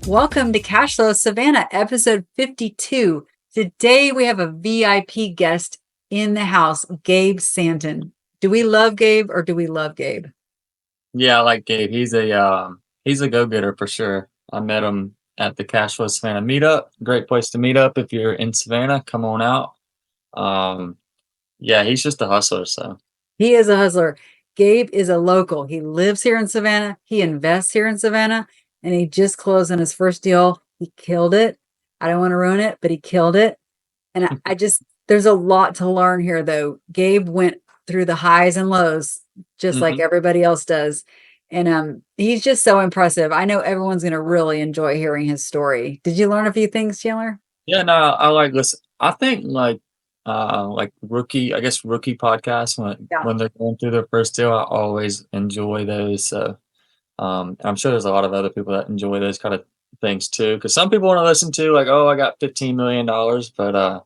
Welcome to Cashflow Savannah, episode 52. Today we have a VIP guest in the house, Gabe Santon. Do we love Gabe or do we love Gabe? Yeah, I like Gabe. He's a go-getter for sure. I met him at the Cashflow Savannah meetup. Great place to meet up if you're in Savannah. Come on out. Um, yeah, he's just a hustler. So He is a hustler. Gabe is a local. He lives here in Savannah. He invests here in Savannah, and he just closed on his first deal. He killed it. I don't want to ruin it, but he killed it. And I just, there's a lot to learn here, though. Gabe went through the highs and lows, just like hmm everybody else does. And he's just so impressive. I know everyone's going to really enjoy hearing his story. Did you learn a few things, Chandler? yeah, no, I like listen. I think like rookie, I guess rookie podcasts Yeah. when they're going through their first deal, I always enjoy those. So I'm sure there's a lot of other people that enjoy those kind of things too. Because some people want to listen to like, oh, I got $15 million, but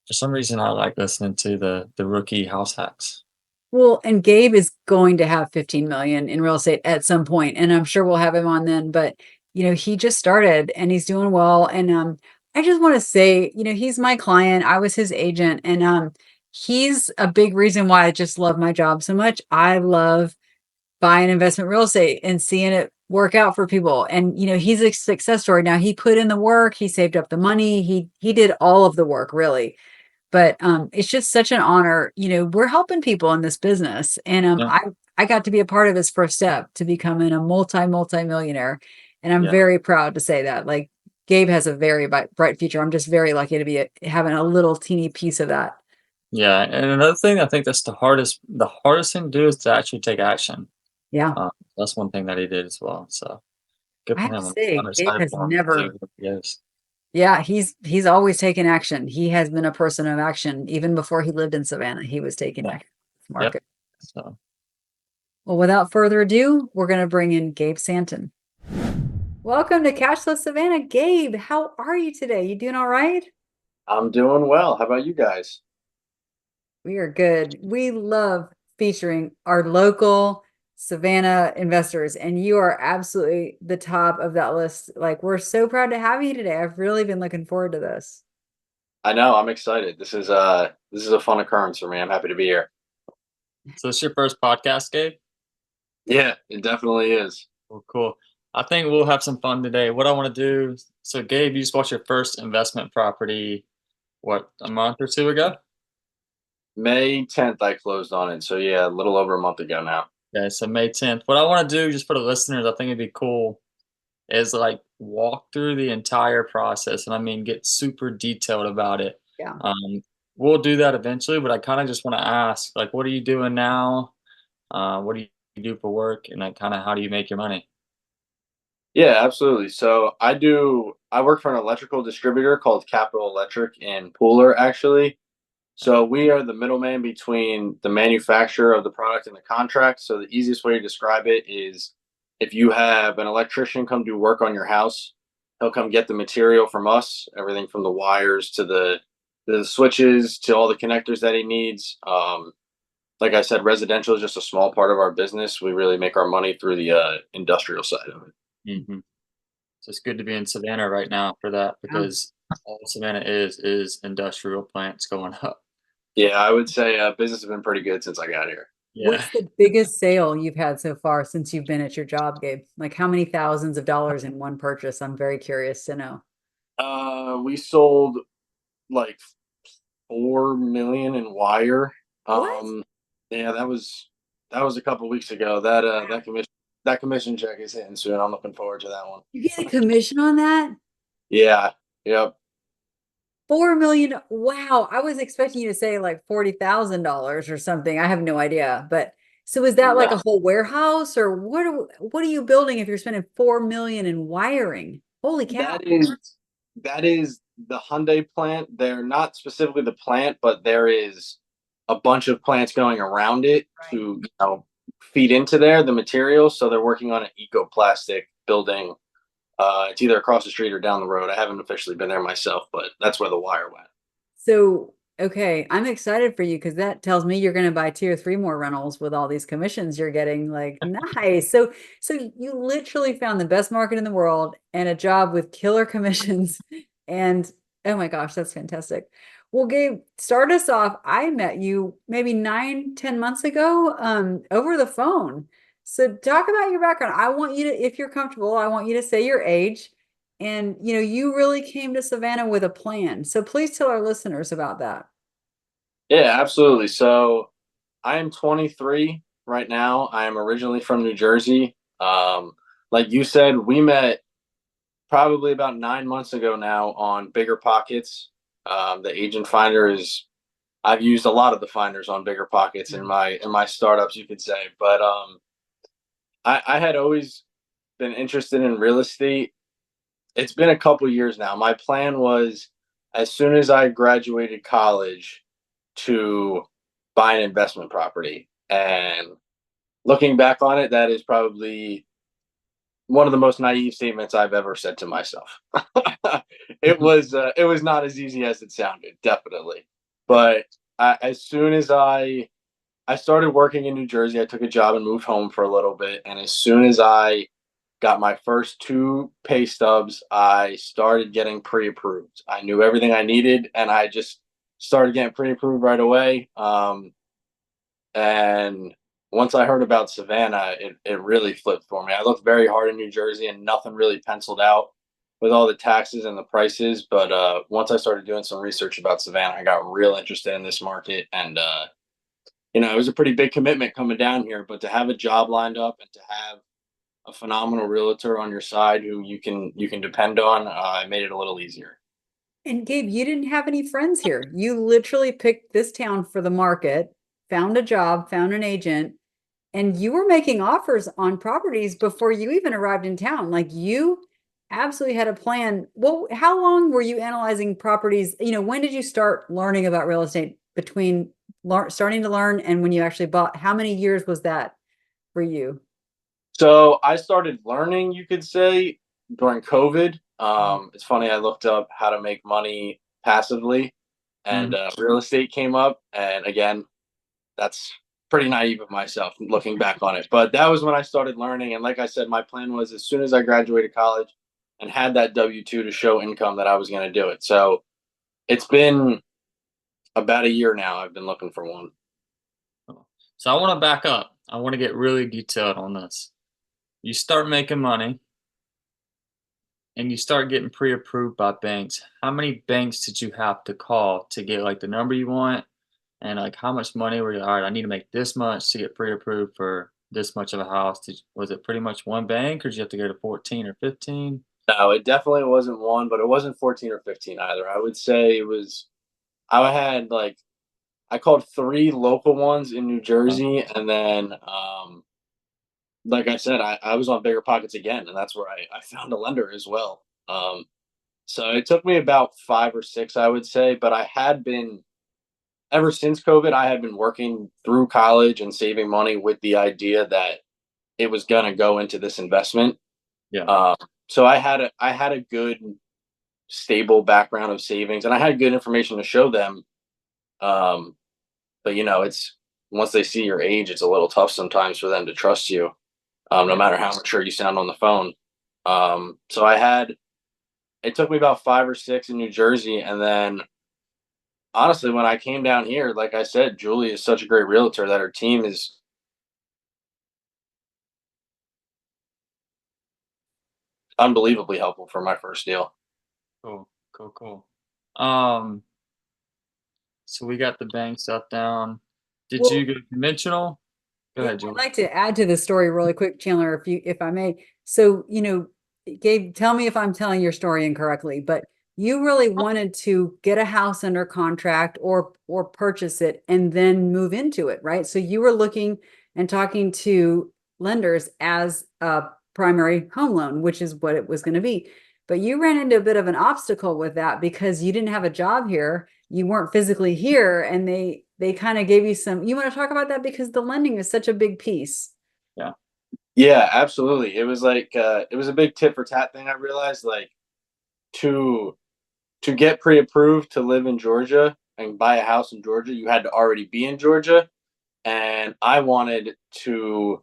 for some reason, I like listening to the rookie house hacks. Well, and Gabe is going to have 15 million in real estate at some point, and I'm sure we'll have him on then, but he just started and he's doing well. And I just want to say, he's my client. I was his agent, and he's a big reason why I just love my job so much. I love buying investment real estate and seeing it work out for people. And he's a success story. Now, he put in the work, he saved up the money, he did all of the work really. But it's just such an honor. We're helping people in this business, and Yeah, I got to be a part of his first step to becoming a multi-millionaire, and I'm yeah, very proud to say that. Like, Gabe has a very bright future. I'm just very lucky to be having a little teeny piece of that. yeah. And another thing, I think that's the hardest thing to do is to actually take action. Yeah, That's one thing that he did as well. So good I for have to him. I'm say, Gabe excited has for him to see never. where he goes. Yeah, he's always taken action. He has been a person of action even before he lived in Savannah. He was taking Yeah, action. yep. Market. So Well, without further ado, we're going to bring in Gabe Santon. Welcome to Cashless Savannah. Gabe, how are you today? You doing all right? I'm doing well. How about you guys? We are good. We love featuring our local Savannah investors, and you are absolutely the top of that list. Like, we're so proud to have you today. I've really been looking forward to this. I know, I'm excited. This is a fun occurrence for me. I'm happy to be here. this is your first podcast, Gabe? Yeah, it definitely is. Well, cool. I think we'll have some fun today. What I want to do. So, Gabe, you just bought your first investment property. What, a month or two ago? May 10th I closed on it. So yeah, a little over a month ago now. Okay, so May 10th. What I want to do, just for the listeners, I think it'd be cool is like walk through the entire process, and I mean get super detailed about it. Yeah. Um, we'll do that eventually, but I kind of just want to ask, like, what are you doing now? What do you do for work, and like, kind of how do you make your money? Yeah, absolutely. So I work for an electrical distributor called Capital Electric in Pooler, actually. So we are the middleman between the manufacturer of the product and the contract. So the easiest way to describe it is if you have an electrician come do work on your house, he'll come get the material from us, everything from the wires to the switches to all the connectors that he needs. Like I said, residential is just a small part of our business. We really make our money through the industrial side of it. hmm So it's good to be in Savannah right now for that Yeah. because all Savannah is industrial plants going up. Yeah, I would say business has been pretty good since I got here. Yeah. What's the biggest sale you've had so far since you've been at your job, Gabe? Like, how many thousands of dollars in one purchase? I'm very curious to know. We sold like 4 million in wire. What? Um, yeah, that was a couple weeks ago. That Wow. that commission check is hitting soon. I'm looking forward to that one. You get a commission on that? Yeah, yep. 4 million. Wow. I was expecting you to say like $40,000 or something. I have no idea. But so is that like No, a whole warehouse, or what are you building if you're spending 4 million in wiring? Holy cow. that is the Hyundai plant. They're not specifically the plant, but there is a bunch of plants going around it to Right. feed into there the material. So they're working on an eco-plastic building. It's either across the street or down the road. I haven't officially been there myself, but that's where the wire went. So Okay, I'm excited for you because that tells me you're going to buy two or three more rentals with all these commissions you're getting. Like, nice. So you literally found the best market in the world and a job with killer commissions. And oh my gosh, that's fantastic. Well, Gabe, start us off. I met you maybe 9, 10 months ago, over the phone. So talk about your background. I want you to, if you're comfortable, I want you to say your age. And you really came to Savannah with a plan. So please tell our listeners about that. Yeah, absolutely. So I am 23 right now. I am originally from New Jersey. Like you said, we met probably about 9 months ago now on Bigger Pockets. The agent finder is I've used a lot of the finders on Bigger Pockets in my startups, you could say. But I had always been interested in real estate. It's been a couple years now. My plan was as soon as I graduated college to buy an investment property. And looking back on it, that is probably one of the most naive statements I've ever said to myself. It was not as easy as it sounded, definitely. But as soon as I started working in New Jersey, I took a job and moved home for a little bit. And as soon as I got my first two pay stubs, I started getting pre-approved. I knew everything I needed, and I just started getting pre-approved right away. And once I heard about Savannah, it really flipped for me. I looked very hard in New Jersey and nothing really penciled out with all the taxes and the prices. But once I started doing some research about Savannah, I got real interested in this market. And, it was a pretty big commitment coming down here. But to have a job lined up and to have a phenomenal realtor on your side who you can depend on, it made it a little easier. And Gabe, you didn't have any friends here. You literally picked this town for the market, found a job, found an agent, and you were making offers on properties before you even arrived in town. Like you absolutely had a plan. Well, how long were you analyzing properties? When did you start learning about real estate between starting to learn and when you actually bought? How many years was that for you? So I started learning, you could say, during COVID. It's funny. I looked up how to make money passively, and Mhm. real estate came up. And again, that's pretty naive of myself looking back on it. But that was when I started learning. And like I said, my plan was as soon as I graduated college and had that W-2 to show income that I was going to do it. So it's been about a year now. I've been looking for one. Cool. So I want to back up. I want to get really detailed on this. You start making money and you start getting pre-approved by banks. How many banks did you have to call to get like the number you want? And like how much money were you, all right, I need to make this much to get pre-approved for this much of a house? Was it pretty much one bank or did you have to go to 14 or 15? No, it definitely wasn't one, but it wasn't 14 or 15 either. I would say it was, I had like, I called three local ones in New Uh, Jersey, and then, like I said, I was on Bigger Pockets again, and that's where I found a lender as well. So it took me about 5 or 6, I would say, but I had been ever since COVID, I had been working through college and saving money with the idea that it was gonna go into this investment. yeah. Um, so I had a good stable background of savings, and I had good information to show them. Um, but it's once they see your age, it's a little tough sometimes for them to trust you, no Yeah. matter how mature you sound on the phone. So it took me about 5 or 6 in New Jersey, and then honestly, when I came down here, like I said, Julie is such a great realtor that her team is unbelievably helpful for my first deal. Cool. Cool. Cool. Um, so we got the bank stuff down. Did you Well, go conventional? Go yeah, ahead, I'd Julie. like to add to the story really quick, Chandler, if I may. So, Gabe, tell me if I'm telling your story incorrectly, but you really wanted to get a house under contract or purchase it and then move into it, right? So you were looking and talking to lenders as a primary home loan, which is what it was going to be. But you ran into a bit of an obstacle with that because you didn't have a job here, you weren't physically here, and they kind of gave you some. You want to talk about that because the lending is such a big piece. Yeah. Yeah, absolutely. It was like it was a big tit for tat thing. I realized like to to get pre-approved to live in Georgia, and buy a house in Georgia, you had to already be in Georgia, and I wanted to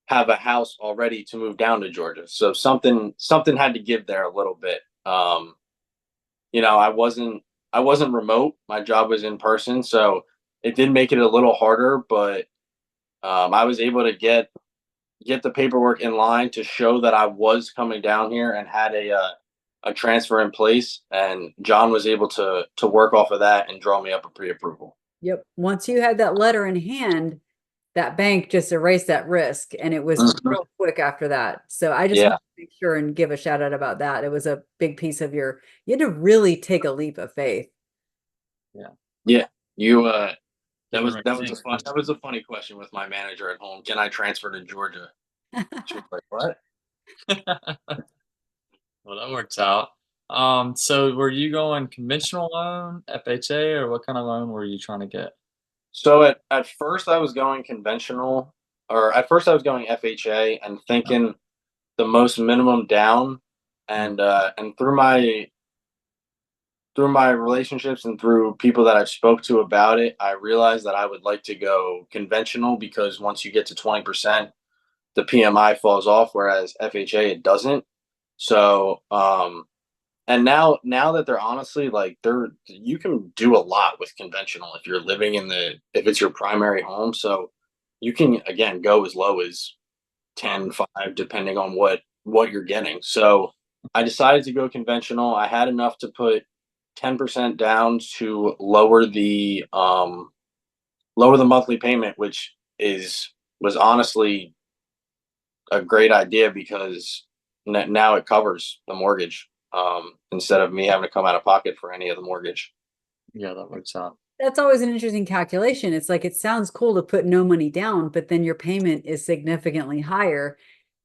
have a house already to move down to Georgia. So something had to give there a little bit. You know, I wasn't remote. My job was in person, so it did make it a little harder, but I was able to get the paperwork in line to show that I was coming down here and had a transfer in place, and John was able to work off of that and draw me up a pre-approval. Yep. Once you had that letter in hand, that bank just erased that risk and it was Mhm. real quick after that. So I just want Yeah, to make sure and give a shout out about that. It was a big piece of you had to really take a leap of faith. Yeah. yeah. You Didn't that was a funny question with my manager at home. Can I transfer to Georgia? She was like, "What?" Well, that works out. So were you going conventional loan, FHA, or what kind of loan were you trying to get? So at first I was going conventional, or at first I was going FHA and thinking the most minimum down, Mm. and through my relationships and through people that I've spoke to about it, I realized that I would like to go conventional because once you get to 20%, the PMI falls off, whereas FHA it doesn't. So and now that they're honestly like they're you can do a lot with conventional if you're living in the if it's your primary home. So you can again go as low as 10, 5, depending on what you're getting. So I decided to go conventional. I had enough to put 10% down to lower the monthly payment, which is was honestly a great idea because now it covers the mortgage, instead of me having to come out of pocket for any of the mortgage. Yeah, that works out. That's always an interesting calculation. It's like it sounds cool to put no money down, but then your payment is significantly higher.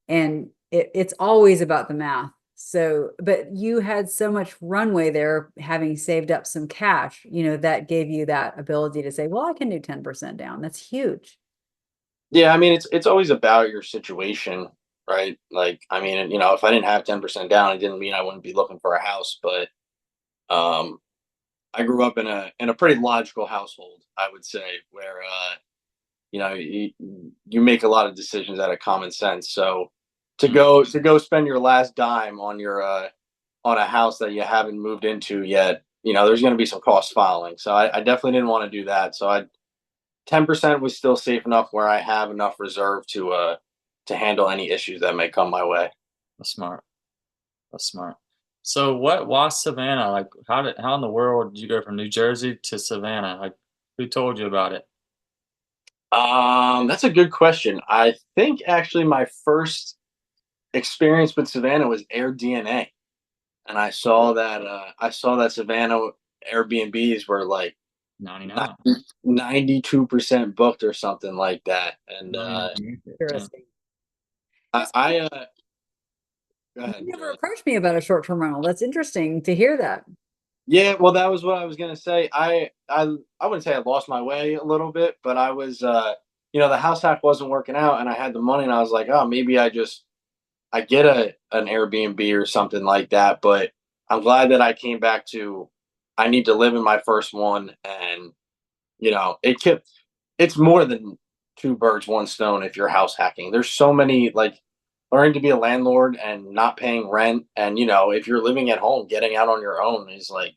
And it's always about the math. So, but you had so much runway there, having saved up some cash, that gave you that ability to say, well, I can do 10% down. That's huge. Yeah, I mean it's always about your situation, right? Like I mean, if I didn't have 10% down, it didn't mean I wouldn't be looking for a house, but um I grew up in a pretty logical household, I would say, where you make a lot of decisions out of common sense. So Mm. to go spend your last dime on your on a house that you haven't moved into yet, there's going to be some cost following. So I definitely didn't want to do that. So I 10% was still safe enough where I have enough reserve to handle any issues that may come my way. That's smart. That's smart. So why Savannah? Like how in the world did you go from New Jersey to Savannah? Like who told you about it? That's a good question. I think actually my first experience with Savannah was Air DNA, and I saw that Savannah Airbnbs were like 99. 92% booked or something like that. And Not even in the market. Interesting. I, I go You ahead, never Julie. approached me about a short-term rental. That's interesting to hear that. Yeah, well, that was what I was gonna say. I wouldn't say I lost my way a little bit, but I was the house hack wasn't working out, and I had the money, and I was like, oh, maybe I get an Airbnb or something like that. But I'm glad that I came back to I need to live in my first one, and it's more than two birds, one stone if you're house hacking. There's so many like learning to be a landlord and not paying rent, and if you're living at home, getting out on your own is like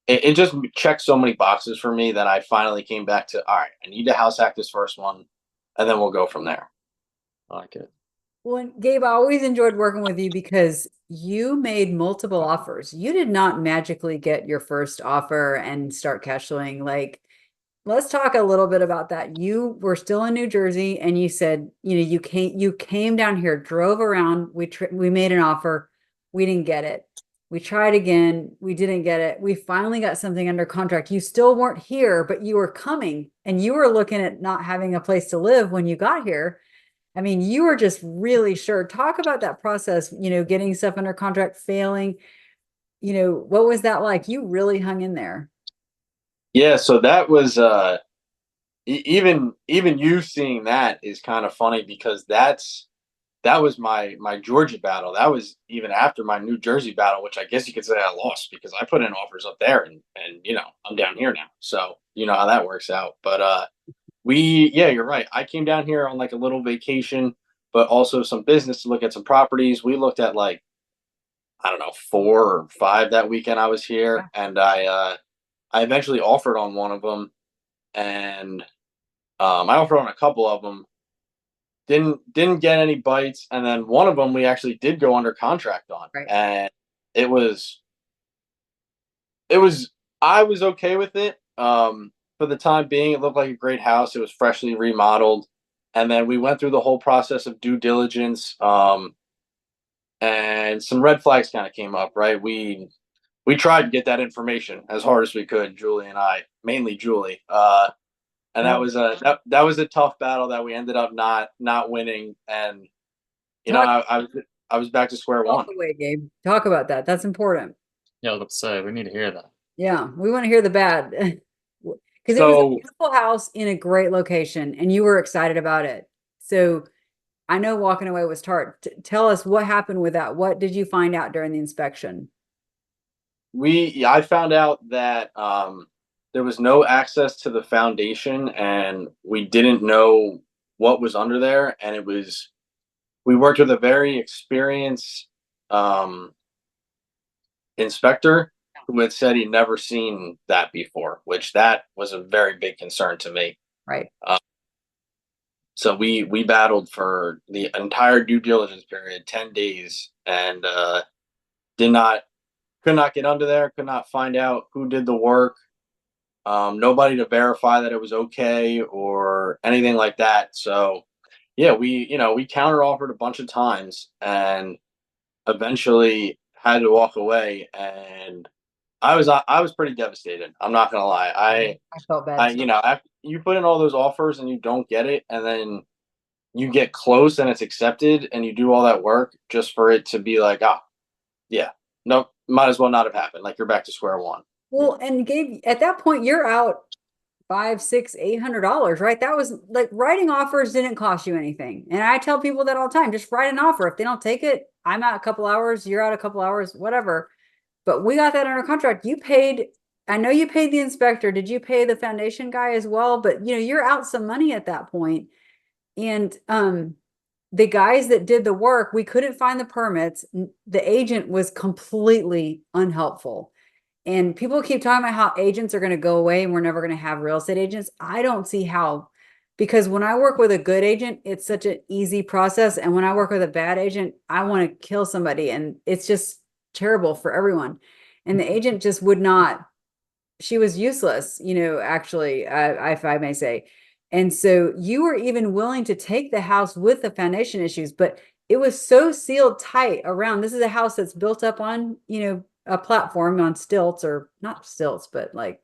it just checks so many boxes for me that I finally came back to all right, I need to house hack this first one, and then we'll go from there. I like it. Well, Gabe, I always enjoyed working with you because you made multiple offers. You did not magically get your first offer and start cash flowing. Like, let's talk a little bit about that. You were still in New Jersey and you said, you came down here, drove around, we made an offer, we didn't get it. We tried again, we didn't get it. We finally got something under contract. You still weren't here, but you were coming and you were looking at not having a place to live when you got here. I mean, you were just really sure. Talk about that process, getting stuff under contract, failing. What was that like? You really hung in there. Yeah, so that was even you seeing that is kind of funny because that was my Georgia battle. That was even after my New Jersey battle, which I guess you could say I lost because I put in offers up there, and I'm down here now. So you know how that works out. But yeah, you're right. I came down here on like a little vacation, but also some business to look at some properties. We looked at like, I don't know, 4 or 5 that weekend I was here, Yeah. and I eventually offered on one of them, and I offered on a couple of them. Didn't get any bites, and then one of them we actually did go under contract on, Right. and it was it was I was okay with it. For the time being, it looked like a great house. It was freshly remodeled, and then we went through the whole process of due diligence. And some red flags kind of came up. Right, we tried to get that information as hard as we could, Julie and I, mainly Julie. And that Oh, was that was a tough battle that we ended up not winning, and talk I was back to square all one. the way, Gabe. Talk about that. That's important. Yeah, let's say we need to hear that. Yeah, we want to hear the bad. Because it was a So beautiful house in a great location and you were excited about it. So I know walking away was hard. Tell us what happened with that. What did you find out during the inspection? I found out that there was no access to the foundation, and we didn't know what was under there, and we worked with a very experienced um, inspector who had said he'd never seen that before, which that was a very big concern to me. Right. Uh, so we battled for the entire due diligence period, 10 days, and did not could not get under there, could not find out who did the work. Nobody to verify that it was okay or anything like that. So yeah, we counter offered a bunch of times and eventually had to walk away, and I was pretty devastated. I'm not gonna lie. I felt bad too. After you put in all those offers and you don't get it, and then you get close and it's accepted, and you do all that work just for it to be like, ah, yeah, no, might as well not have happened. Like you're back to square one. Well, and Gabe, at that point, you're out five, six, $800, right? That was like writing offers didn't cost you anything. And I tell people that all the time, just write an offer. If they don't take it, I'm out a couple hours, you're out a couple hours, whatever. But we got that under contract. You paid, I know you paid the inspector. Did you pay the foundation guy as well? But you're out some money at that point. And the guys that did the work, we couldn't find the permits. The agent was completely unhelpful. And people keep talking about how agents are going to go away and we're never going to have real estate agents. I don't see how, because when I work with a good agent, it's such an easy process. And when I work with a bad agent, I want to kill somebody. And it's just terrible for everyone. And the agent just would not, she was useless, actually, if I may say. And so you were even willing to take the house with the foundation issues, but it was so sealed tight around. This is a house that's built up on, a platform on stilts, or not stilts, but like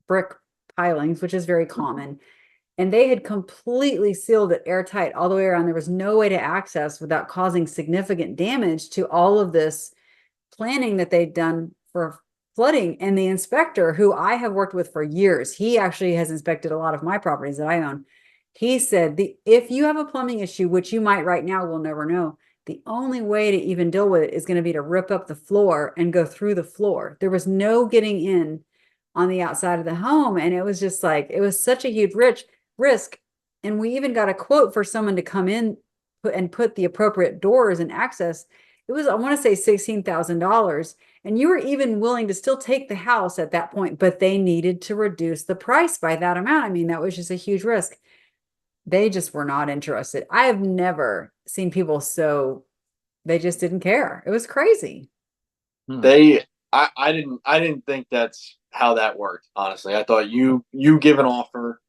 brick pilings, which is very common. And they had completely sealed it airtight all the way around. There was no way to access without causing significant damage to all of this planning that they'd done for flooding. And the inspector, who I have worked with for years, he actually has inspected a lot of my properties that I own. He said, if you have a plumbing issue, which you might right now, we'll never know, the only way to even deal with it is going to be to rip up the floor and go through the floor. There was no getting in on the outside of the home. And it was just like, it was such a huge risk. And we even got a quote for someone to come in and put the appropriate doors and access. It was, I want to say, $16,000. And you were even willing to still take the house at that point, but they needed to reduce the price by that amount. I mean, that was just a huge risk. They just were not interested. I have never seen people they just didn't care. It was crazy. Hmm. They I didn't think that's how that worked, honestly. I thought you give an offer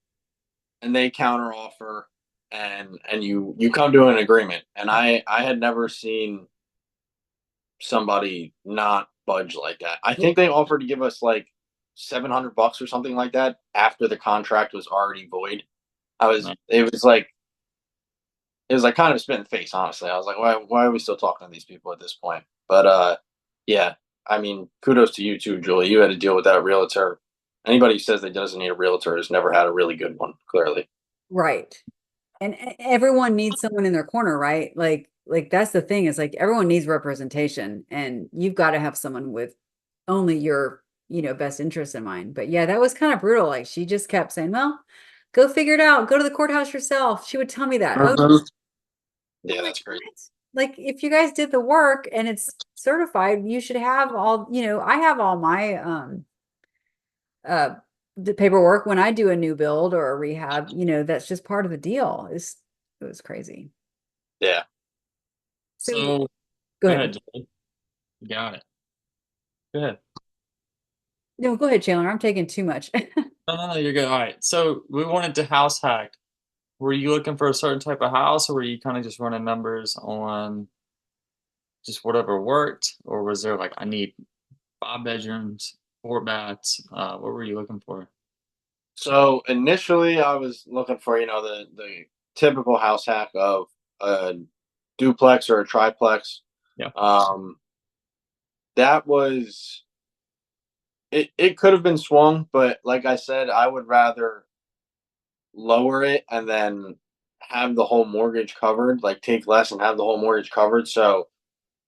and they counter offer, and you come to an agreement. And I had never seen somebody not budge like that. I Yeah. think they offered to give us like $700 or something like that after the contract was already void. No. It was like kind of a spit in the face, honestly. I was like, why are we still talking to these people at this point? But yeah, I mean, kudos to you too, Julie. You had to deal with that realtor. Anybody who says they doesn't need a realtor has never had a really good one, clearly. Right. And everyone needs someone in their corner, right? Like like that's the thing, is like everyone needs representation, and you've got to have someone with only your, best interest in mind. But yeah, that was kind of brutal. Like she just kept saying, well, go figure it out, go to the courthouse yourself. She would tell me that. Oh, Mhm. I'm Yeah, like, that's great. what? Like if you guys did the work and it's certified, you should have all, I have all my uh the paperwork when I do a new build or a rehab, that's just part of the deal. It was crazy. Yeah. So So go go ahead. ahead, Jay. You got it. Go ahead. No, go ahead, Chandler. I'm taking too much. No, no, no, you're good. All right. So we wanted to house hack. Were you looking for a certain type of house, or were you kind of just running numbers on just whatever worked, or was there like I need 5 bedrooms, 4 baths? What were you looking for? So initially, I was looking for the typical house hack of a duplex or a triplex. Yeah. Um, that was it. It could have been swung, but like I said, I would rather lower it and then have the whole mortgage covered. Like take less and have the whole mortgage covered. So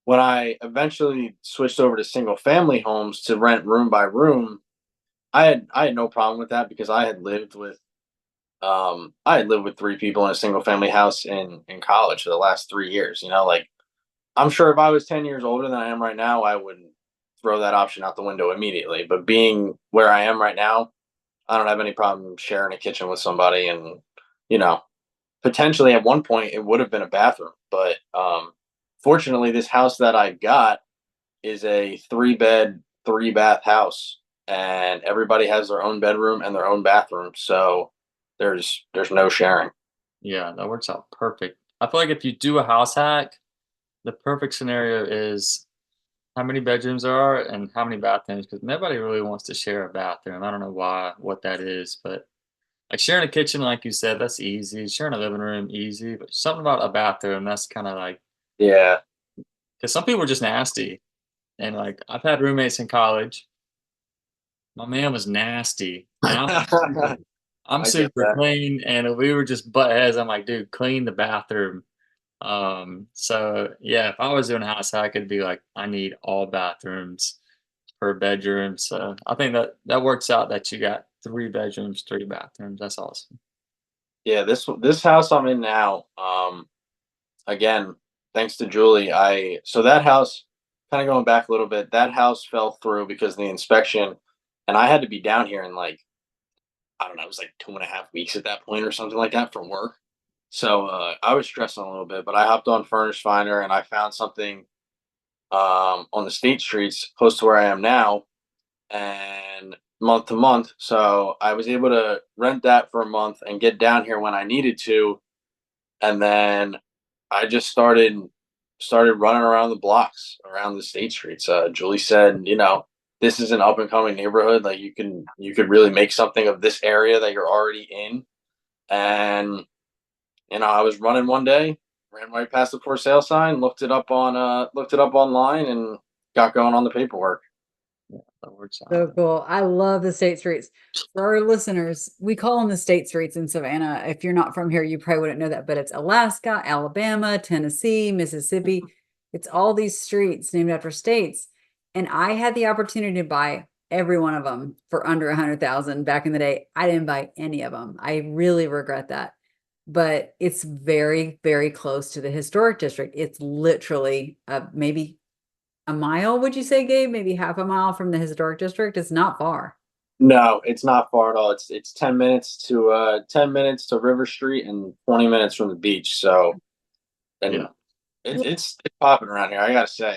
when I eventually switched over to single family homes to rent room by room, I had no problem with that because I had lived with three people in a single family house in college for the last 3 years. Like I'm sure if I was 10 years older than I am right now, I would throw that option out the window immediately. But being where I am right now, I don't have any problem sharing a kitchen with somebody, and you know, potentially at one point it would have been a bathroom. But fortunately, this house that I got is a 3 bed, 3 bath house, and everybody has their own bedroom and their own bathroom. So there's no sharing. Yeah, that works out perfect. I feel like if you do a house hack, the perfect scenario is how many bedrooms there are and how many bathrooms, because nobody really wants to share a bathroom. I don't know why, what that is, but like sharing a kitchen, like you said, that's easy. Sharing a living room, easy. But something about a bathroom, that's kind of like, Yeah. because some people are just nasty. And like, I've had roommates in college. My man was nasty, and I'm I get super that. clean, and we were just butt heads. I'm like, dude, clean the bathroom. So yeah, if I was doing a house hack, it'd be like I need all bathrooms per bedroom. So I think that works out that you got 3 bedrooms, 3 bathrooms. That's awesome. Yeah, this house I'm in now, again, thanks to Julie, I so that house, kind of going back a little bit, that house fell through because of the inspection, and I had to be down here in like I don't know, it was like 2.5 weeks at that point or something like that for work. So I was stressing a little bit, but I hopped on Furnish Finder and I found something on the state streets close to where I am now, and month to month. So I was able to rent that for a month and get down here when I needed to, and then I just started running around the blocks around the state streets. Julie said, this is an up and coming neighborhood. Like you could really make something of this area that you're already in. And I was running one day, ran right past the for sale sign, looked it up online, and got going on the paperwork. Yeah, that works So out. cool. I love the state streets. For our listeners, we call them the state streets in Savannah. If you're not from here, you probably wouldn't know that, but it's Alaska, Alabama, Tennessee, Mississippi. It's all these streets named after states. And I had the opportunity to buy every one of them for under 100,000 back in the day. I didn't buy any of them. I really regret that. But it's very, very close to the historic district. It's literally maybe a mile, would you say, Gabe? Maybe half a mile from the historic district? It's not far. No, it's not far at all. It's 10 minutes to River Street and 20 minutes from the beach. So Yeah. and it's popping around here. I gotta say,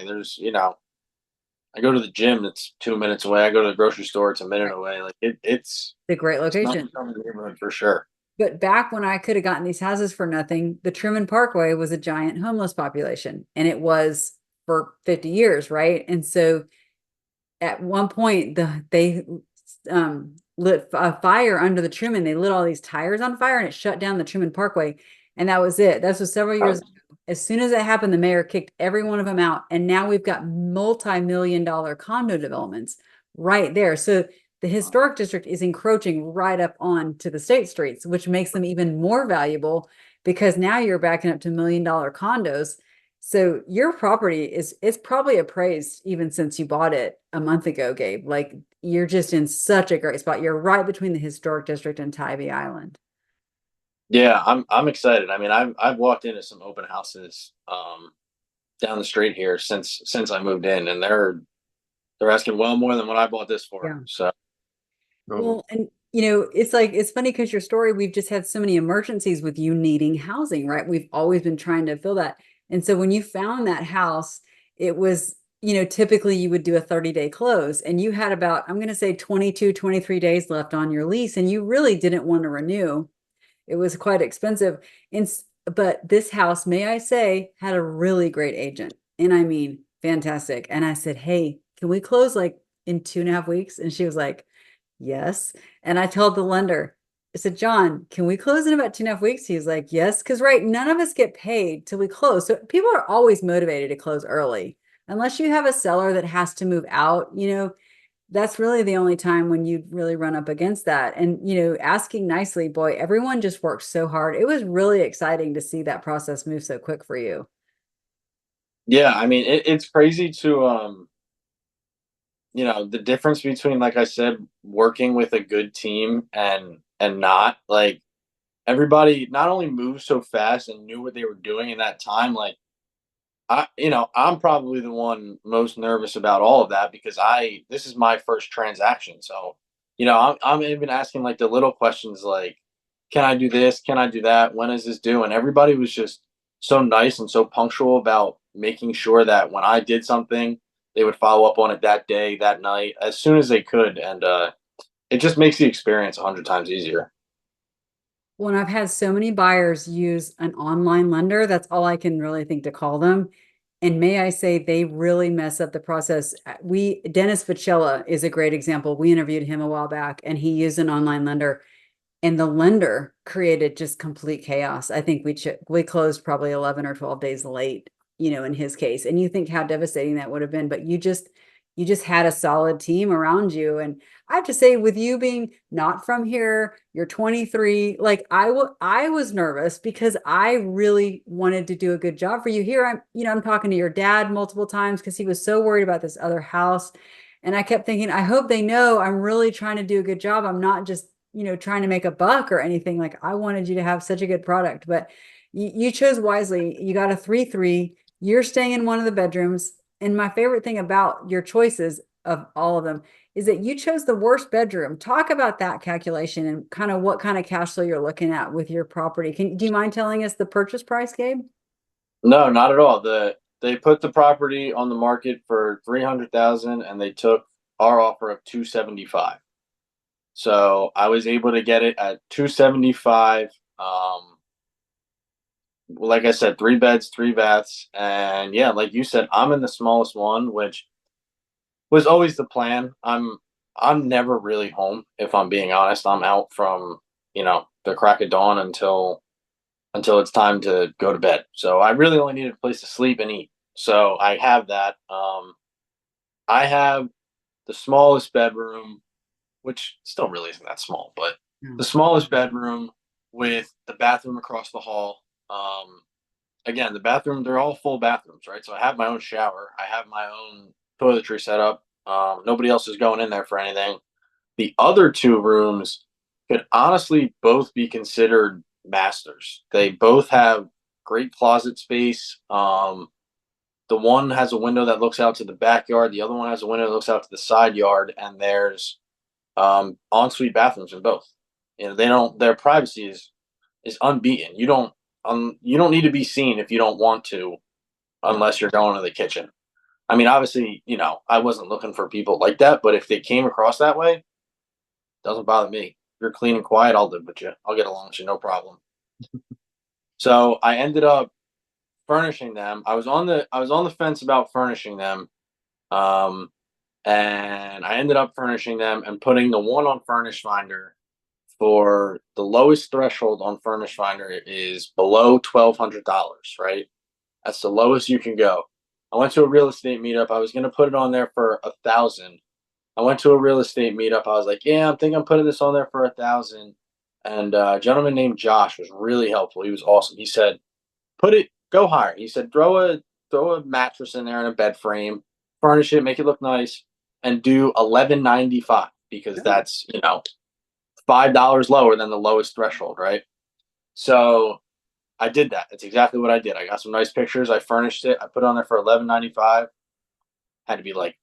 I go to the gym. It's 2 minutes away. I go to the grocery store. It's a minute Right. away. Like it's The great it's not location. a neighborhood for sure. But back when I could have gotten these houses for nothing, the Truman Parkway was a giant homeless population, and it was for 50 years, right? And so at one point, they lit a fire under the Truman. They lit all these tires on fire, and it shut down the Truman Parkway. And that was it. This was several years ago. As soon as it happened, the mayor kicked every one of them out, and now we've got multi-million-dollar condo developments right there. So the historic district is encroaching right up onto the state streets, which makes them even more valuable because now you're backing up to $1 million condos. So your property is it's probably appraised even since you bought it a month ago, Gabe. Like you're just in such a great spot. You're right between the historic district and Tybee Island. Yeah, I'm excited. I mean, I've walked into some open houses down the street here since I moved in, and they're asking well more than what I bought this for. Yeah. So Well, and it's like it's funny because your story, we've just had so many emergencies with you needing housing, right? We've always been trying to fill that. And so when you found that house, it was, typically you would do a 30-day close and you had about, I'm going to say 22, 23 days left on your lease and you really didn't want to renew. It was quite expensive. And but this house, may I say, had a really great agent. And I mean, fantastic. And I said, "Hey, can we close like in 2.5 weeks?" And she was like, "Yes." And I told the lender, I said, "John, can we close in about 2.5 weeks?" He's like, "Yes." Because right, none of us get paid till we close. So people are always motivated to close early. Unless you have a seller that has to move out, that's really the only time when you'd really run up against that. And, asking nicely, boy, everyone just worked so hard. It was really exciting to see that process move so quick for you. yeah, I mean, it's crazy to the difference between, like I said, working with a good team and not like everybody not only moved so fast and knew what they were doing in that time. Like I'm probably the one most nervous about all of that because this is my first transaction. So, I'm even asking like the little questions like, can I do this? Can I do that? When is this due? And everybody was just so nice and so punctual about making sure that when I did something, they would follow up on it that day, that night, as soon as they could. And it just makes the experience 100 times easier. When I've had so many buyers use an online lender, that's all I can really think to call them. And may I say, they really mess up the process. Dennis Facella is a great example. We interviewed him a while back and he used an online lender and the lender created just complete chaos. I think we closed probably 11 or 12 days late, in his case. And you think how devastating that would have been, but you just had a solid team around you. And I have to say, with you being not from here, you're 23, like I was nervous because I really wanted to do a good job for you here. I'm talking to your dad multiple times because he was so worried about this other house. And I kept thinking, I hope they know I'm really trying to do a good job. I'm not just trying to make a buck or anything. Like I wanted you to have such a good product, but you chose wisely. You got a 3-3. You're staying in one of the bedrooms. And my favorite thing about your choices of all of them is that you chose the worst bedroom. Talk about that calculation and kind of what kind of cash flow you're looking at with your property. Do you mind telling us the purchase price, Gabe? No, not at all. They put the property on the market for 300,000 and they took our offer of 275. So I was able to get it at 275. Like I said, 3 beds, 3 baths, and yeah, like you said, I'm in the smallest one, which was always the plan. I'm never really home, if I'm being honest. I'm out from the crack of dawn until it's time to go to bed. So I really only needed a place to sleep and eat. So I have that. I have the smallest bedroom, which still really isn't that small, but the smallest bedroom with the bathroom across the hall. Again, the bathroom, they're all full bathrooms, right? So I have my own shower. I have my own toiletry set up. Nobody else is going in there for anything. The other 2 rooms could honestly both be considered masters. They both have great closet space. The one has a window that looks out to the backyard. The other one has a window that looks out to the side yard, and there's ensuite bathrooms in both. They don't. Their privacy is unbeaten. You don't need to be seen if you don't want to, Yeah. unless you're going to the kitchen. I mean, obviously, I wasn't looking for people like that, but if they came across that way, doesn't bother me. If you're clean and quiet, I'll live with you. I'll get along with you, no problem. So I ended up furnishing them. I was on the fence about furnishing them, um, and I ended up furnishing them and putting the one on Furnish Finder for the lowest threshold on Furnish Finder is below $1,200. Right, that's the lowest you can go. I went to a real estate meetup. I was going to put it on there for 1,000. I went to a real estate meetup. I was like, yeah, I'm putting this on there for 1,000. And a gentleman named Josh was really helpful. He was awesome. He said, go higher. He said, throw a throw a mattress in there and a bed frame, furnish it, make it look nice, and do 11.95 because Oh, that's $5 lower than the lowest threshold, right? So I did that. That's exactly what I did. I got some nice pictures. I furnished it. I put it on there for 11.95. Had to be like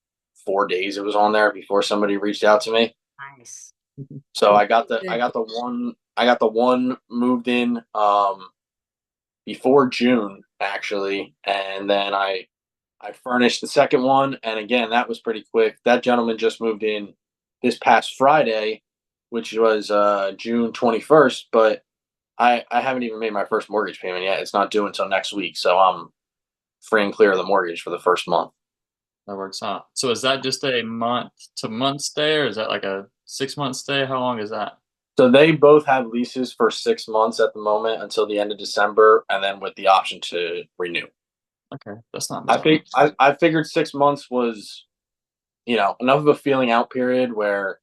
4 days it was on there before somebody reached out to me. nice. So I Amazing. got the one moved in before June actually, and then I furnished the second one, and again that was pretty quick. That gentleman just moved in this past Friday, which was June 21st, but I haven't even made my first mortgage payment yet. It's not due until next week, so I'm free and clear of the mortgage for the first month. That works out. So is that just a month to month stay, or is that like a 6 month stay? How long is that? So they both have leases for 6 months at the moment until the end of December, and then with the option to renew. Okay, that's not I bad. think I figured 6 months was enough of a feeling out period where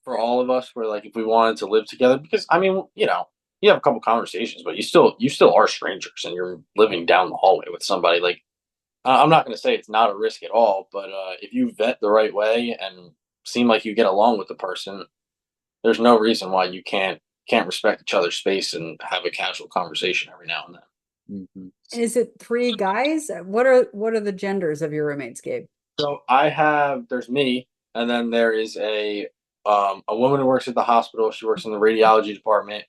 for all of us where like if we wanted to live together because I mean you have a couple conversations but you still are strangers and you're living down the hallway with somebody like I'm not going to say it's not a risk at all but if you vet the right way and seem like you get along with the person there's no reason why you can't respect each other's space and have a casual conversation every now and then. Mhm. And is it three guys? What are the genders of your roommates, Gabe? So there's me and then there is a woman who works at the hospital. She works in the radiology department.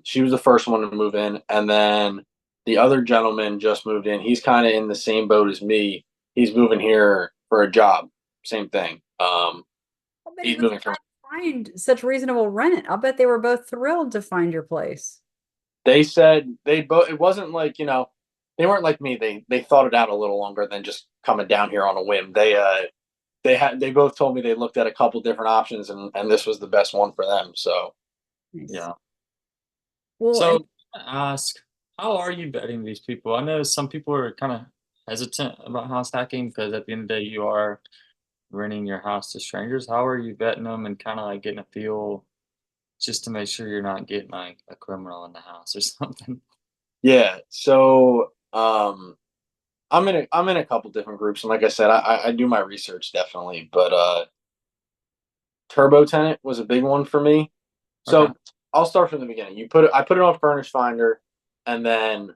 She was the first one to move in, and then the other gentleman just moved in. He's kind of in the same boat as me. He's moving here for a job. Same thing. I bet he He's was moving from. trying to find such reasonable rent. I'll bet they were both thrilled to find your place. They said they both. It wasn't like they weren't like me. They thought it out a little longer than just coming down here on a whim. They both told me they looked at a couple different options and this was the best one for them. So Nice. Yeah. Well, and So I ask, how are you vetting these people? I know some people are kind of hesitant about house hacking because at the end of the day, you are renting your house to strangers. How are you vetting them and kind of like getting a feel just to make sure you're not getting like a criminal in the house or something? yeah. So I'm in a couple different groups, and like I said, I do my research definitely, but Turbo Tenant was a big one for me. Okay. So I'll start from the beginning. I put it on Furnish Finder, and then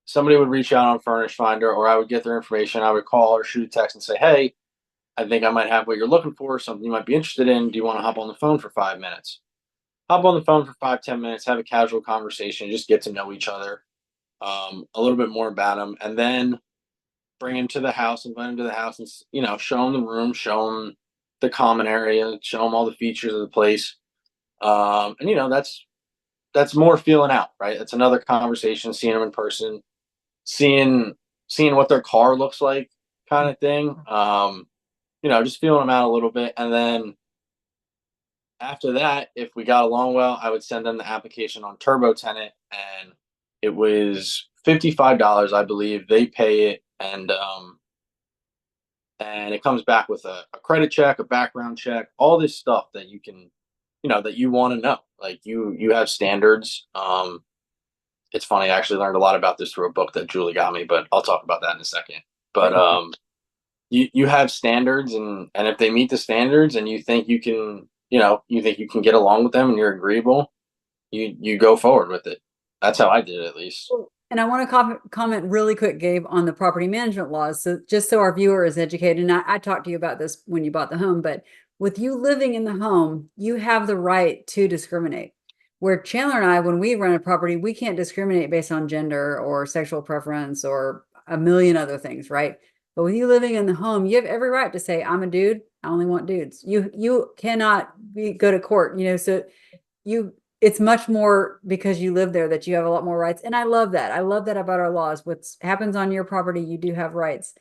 somebody would reach out on Furnish Finder, or I would get their information. I would call or shoot a text and say, "Hey, I think I might have what you're looking for. Something you might be interested in. Do you want to hop on the phone for 5 minutes?" Hop on the phone for 5-10 minutes, have a casual conversation, just get to know each other a little bit more about them, and then bring him to the house, invite him to the house, and show him the room, show him the common area, show him all the features of the place. And that's more feeling out, right? That's another conversation, seeing them in person, seeing seeing what their car looks like, kind of thing. Just feeling them out a little bit, and then after that, if we got along well, I would send them the application on Turbo Tenant, and it was $55, I believe. They pay it, and it comes back with a credit check, a background check, all this stuff that that you want to know. Like you have standards. It's funny, I actually learned a lot about this through a book that Julie got me, but I'll talk about that in a second. But great. you have standards, and if they meet the standards, and you think you can get along with them, and you're agreeable, you go forward with it. That's how I did it, at least. Well, and I want to comment really quick, Gabe, on the property management laws. So just so our viewer is educated, and I talked to you about this when you bought the home, but with you living in the home, you have the right to discriminate. Where Chandler and I, when we rent a property, we can't discriminate based on gender or sexual preference or a million other things, right? But with you living in the home, you have every right to say, "I'm a dude. I only want dudes." You cannot go to court, so you it's much more because you live there that you have a lot more rights. And I love that. I love that about our laws. What happens on your property, you do have rights.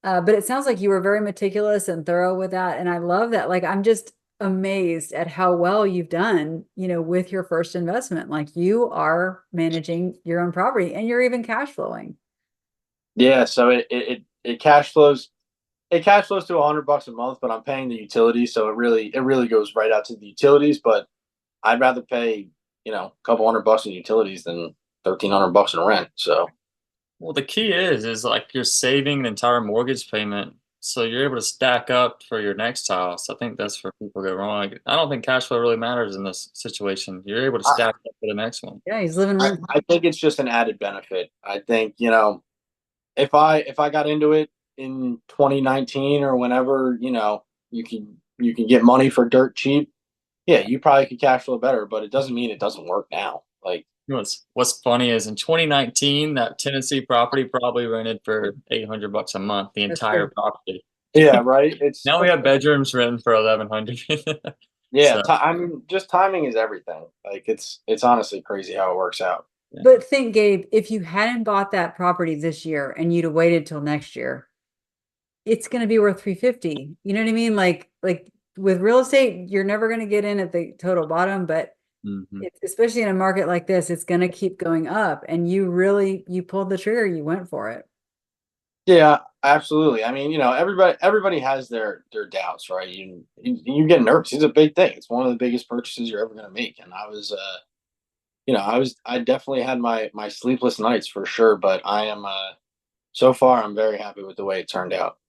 But it sounds like you were very meticulous and thorough with that. And I love that. Like, I'm just amazed at how well you've done, with your first investment. Like, you are managing your own property and you're even cash flowing. Yeah, so it cash flows. It cash flows to $100 a month, but I'm paying the utilities, so it really goes right out to the utilities. But I'd rather pay a couple $100 in utilities than $1,300 in rent. So Well, the key is like you're saving an entire mortgage payment, so you're able to stack up for your next house. I think that's where people go wrong. Like, I don't think cash flow really matters in this situation. You're able to I, stack up for the next one. Yeah, he's living rent. I think it's just an added benefit. I think, you know, if I got into it in 2019 or whenever, you know, you can get money for dirt cheap, yeah, you probably could cash flow better, but it doesn't mean it doesn't work now. Like, You know what's funny is in 2019, that Tennessee property probably rented for $800 a month, the That's entire true. property. yeah, right. It's Now we have bedrooms renting for 1100. yeah. So I mean, just timing is everything. Like, it's honestly crazy how it works out. yeah. But think, Gabe, if you hadn't bought that property this year and you'd have waited till next year, it's going to be worth 350. You know what I mean? Like with real estate, you're never going to get in at the total bottom, but Mhm. it's, especially in a market like this, it's going to keep going up. And you pulled the trigger, you went for it. Yeah, absolutely. I mean, you know, everybody has their doubts, right? You get nervous. It's a big thing. It's one of the biggest purchases you're ever going to make. And I was, you know, I definitely had my sleepless nights for sure. But I am, so far, I'm very happy with the way it turned out.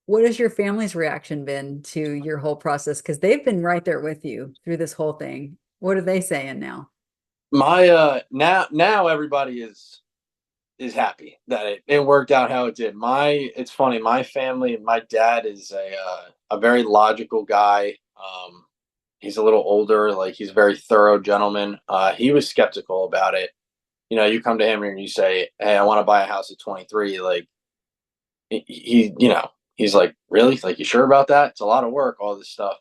What has your family's reaction been to your whole process? Because they've been right there with you through this whole thing. What are they saying now? My now everybody is happy that it worked out how it did. It's funny. My family, my dad is a very logical guy. He's a little older, like he's a very thorough gentleman. He was skeptical about it. You know, you come to him and you say, "Hey, I want to buy a house at 23." Like you know, he's like, "Really? Like, you sure about that? It's a lot of work, all this stuff."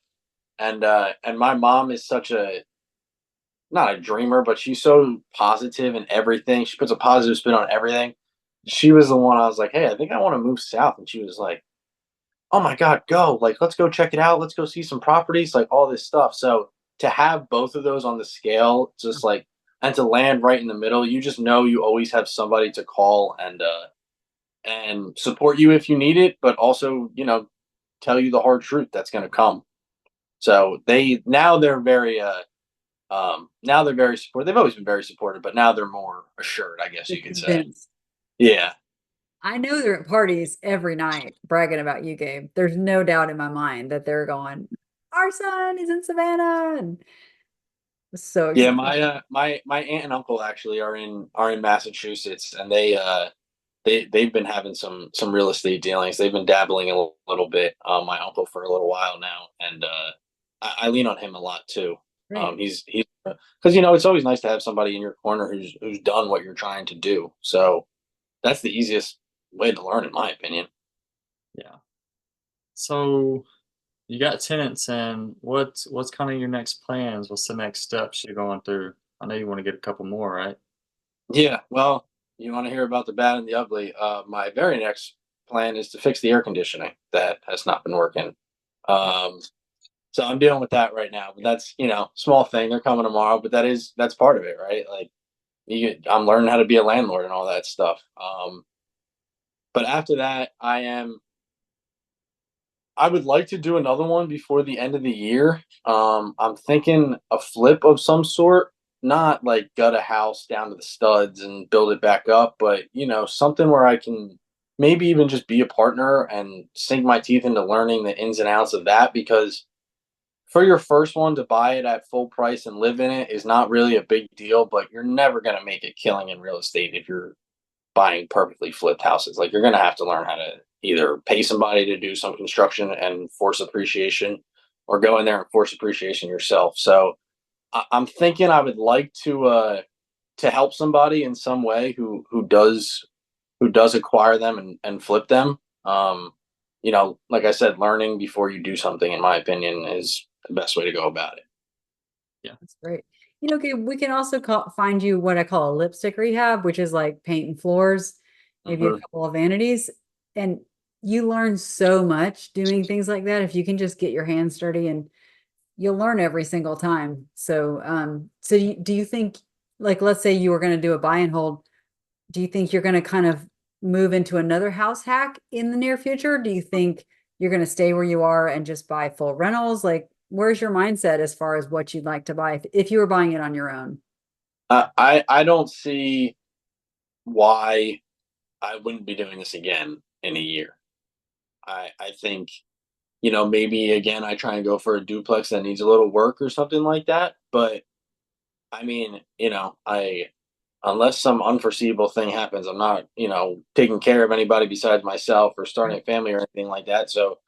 And my mom is such a not a dreamer, but she's so positive in everything. She puts a positive spin on everything. She was the one I was like, "Hey, I think I want to move south," and she was like, "Oh my god, go! Like, let's go check it out. Let's go see some properties, like all this stuff." So to have both of those on the scale, just like, and to land right in the middle, you just know you always have somebody to call and support you if you need it, but also, you know, tell you the hard truth that's going to come. So now they're very supportive. They've always been very supportive, but now they're more assured, I guess They're you could say. convinced. Yeah. I know they're at parties every night bragging about you, Gabe. There's no doubt in my mind that they're going, our son is in Savannah. And so Yeah, excited. my aunt and uncle actually are in Massachusetts, and they've been having some real estate dealings. They've been dabbling a little bit. My uncle for a little while now, and I lean on him a lot too. Right. He's because you know it's always nice to have somebody in your corner who's done what you're trying to do. So that's the easiest way to learn, in my opinion. Yeah. So you got tenants and what's kind of your next plans? What's the next steps you're going through? I know you want to get a couple more, right? Yeah, well, you want to hear about the bad and the ugly. My very next plan is to fix the air conditioning that has not been working. Um, so I'm dealing with that right now. But that's small thing. They're coming tomorrow, but that's part of it, right? Like I'm learning how to be a landlord and all that stuff. But after that, I would like to do another one before the end of the year. I'm thinking a flip of some sort, not like gut a house down to the studs and build it back up, but something where I can maybe even just be a partner and sink my teeth into learning the ins and outs of that. Because for your first one to buy it at full price and live in it is not really a big deal, but you're never going to make a killing in real estate if you're buying perfectly flipped houses. Like, you're going to have to learn how to either pay somebody to do some construction and force appreciation, or go in there and force appreciation yourself. So I'm thinking I would like to help somebody in some way who does acquire them and flip them. Like I said, learning before you do something, in my opinion, is the best way to go about it. Yeah. That's great. Gabe, we can also find you what I call a lipstick rehab, which is like painting floors, maybe a Hmm. couple of vanities. And you learn so much doing things like that if you can just get your hands dirty, and you'll learn every single time. So do you think, like, let's say you were going to do a buy and hold, do you think you're going to kind of move into another house hack in the near future? Do you think you're going to stay where you are and just buy full rentals? Like, where's your mindset as far as what you'd like to buy if you were buying it on your own? I don't see why. I wouldn't be doing this again in a year. I think, you know, maybe again I try and go for a duplex that needs a little work or something like that. But I mean, you know, I unless some unforeseeable thing happens, I'm not, you know, taking care of anybody besides myself or starting Right. a family or anything like that. So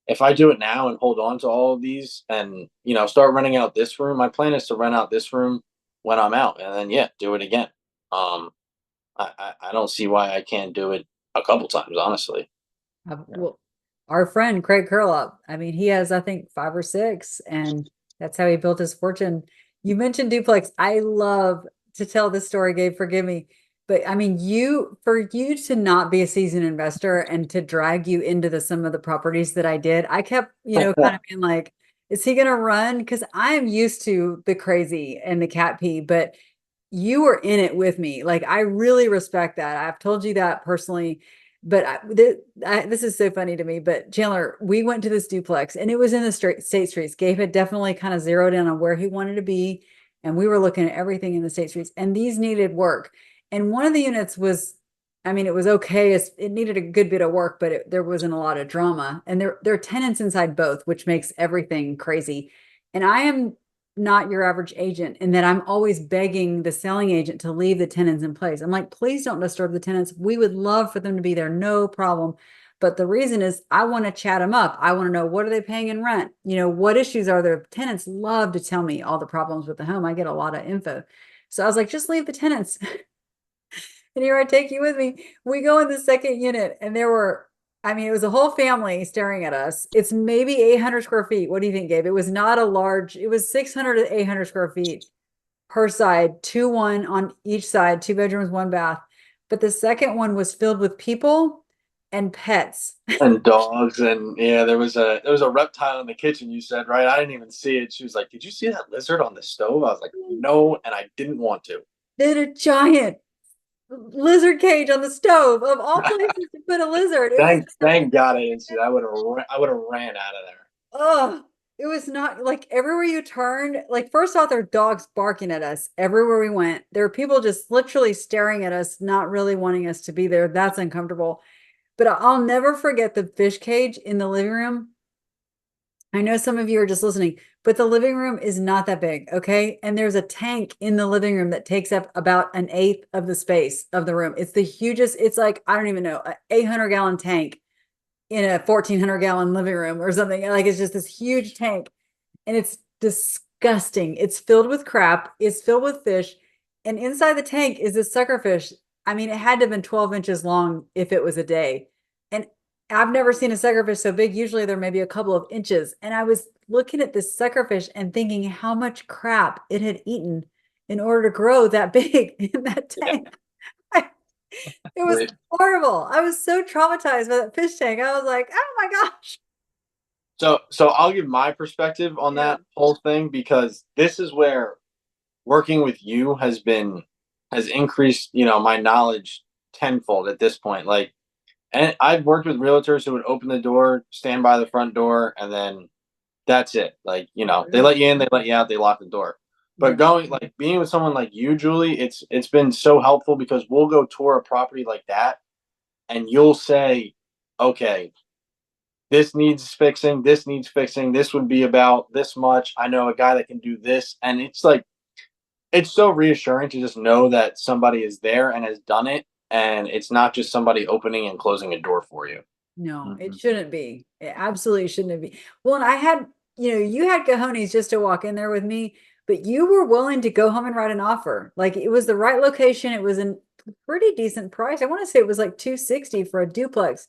if I do it now and hold on to all of these and, you know, start renting out this room, my plan is to rent out this room when I'm out and then yeah, do it again. Um I don't see why I can't do it a couple times, honestly. Yeah. Well, our friend Craig Curlup, I mean, he has, I think, 5 or 6, and that's how he built his fortune. You mentioned duplex. I love to tell this story, Gabe, forgive me. But I mean, for you to not be a seasoned investor and to drag you into some of the properties that I did, I kept, kind of being like, is he gonna run? Because I am used to the crazy and the cat pee, but you were in it with me. Like, I really respect that. I've told you that personally, but this is so funny to me. But Chandler, we went to this duplex and it was in the state streets. Gabe had definitely kind of zeroed in on where he wanted to be. And we were looking at everything in the state streets, and these needed work. And one of the units was, I mean, it was okay. It needed a good bit of work, but there wasn't a lot of drama. And there are tenants inside both, which makes everything crazy. And I am not your average agent in that I'm always begging the selling agent to leave the tenants in place. I'm like, please don't disturb the tenants. We would love for them to be there, no problem. But the reason is I want to chat them up. I want to know, what are they paying in rent? What issues are there? Tenants love to tell me all the problems with the home. I get a lot of info. So I was like, just leave the tenants. And here I take you with me. We go in the second unit, and I mean, it was a whole family staring at us. It's maybe 800 square feet. What do you think, Gabe? It was not a large, it was 600 to 800 square feet per side, two, one on each side, 2 bedrooms, one bath. But the second one was filled with people and pets. And dogs and yeah, there was a reptile in the kitchen, you said, right? I didn't even see it. She was like, "Did you see that lizard on the stove?" I was like, "No," and I didn't want to. Then a giant lizard cage on the stove, of all places to put a lizard. It was Thank God I didn't see that. I would have ran out of there. Oh, it was not like everywhere you turned. Like, first off, there were dogs barking at us everywhere we went. There were people just literally staring at us, not really wanting us to be there. That's uncomfortable. But I'll never forget the fish cage in the living room. I know some of you are just listening, but the living room is not that big, okay? And there's a tank in the living room that takes up about an eighth of the space of the room. It's the hugest, it's like, I don't even know, an 800-gallon tank in a 1,400-gallon living room or something. Like, it's just this huge tank, and it's disgusting. It's filled with crap. It's filled with fish, and inside the tank is this sucker fish. I mean, it had to have been 12 inches long if it was a day. And I've never seen a suckerfish so big. Usually they're maybe a couple of inches. And I was looking at this suckerfish and thinking how much crap it had eaten in order to grow that big in that Yeah. tank. It was horrible. I was so traumatized by that fish tank. I was like, oh my gosh. So I'll give my perspective on Yeah. that whole thing because this is where working with you has increased, you know, my knowledge tenfold at this point. Like, and I've worked with realtors who would open the door, stand by the front door, and then that's it. Like, you know, they let you in, they let you out, they lock the door. But Yeah. going like being with someone like you, Julie, it's been so helpful because we'll go tour a property like that and you'll say, okay, this needs fixing, this would be about this much. I know a guy that can do this. And it's like it's so reassuring to just know that somebody is there and has done it and it's not just somebody opening and closing a door for you. No, it Mhm. shouldn't be. It absolutely shouldn't be. Well, and you had cojones just to walk in there with me, but you were willing to go home and write an offer. Like, it was the right location. It was a pretty decent price. I want to say it was like 260 for a duplex.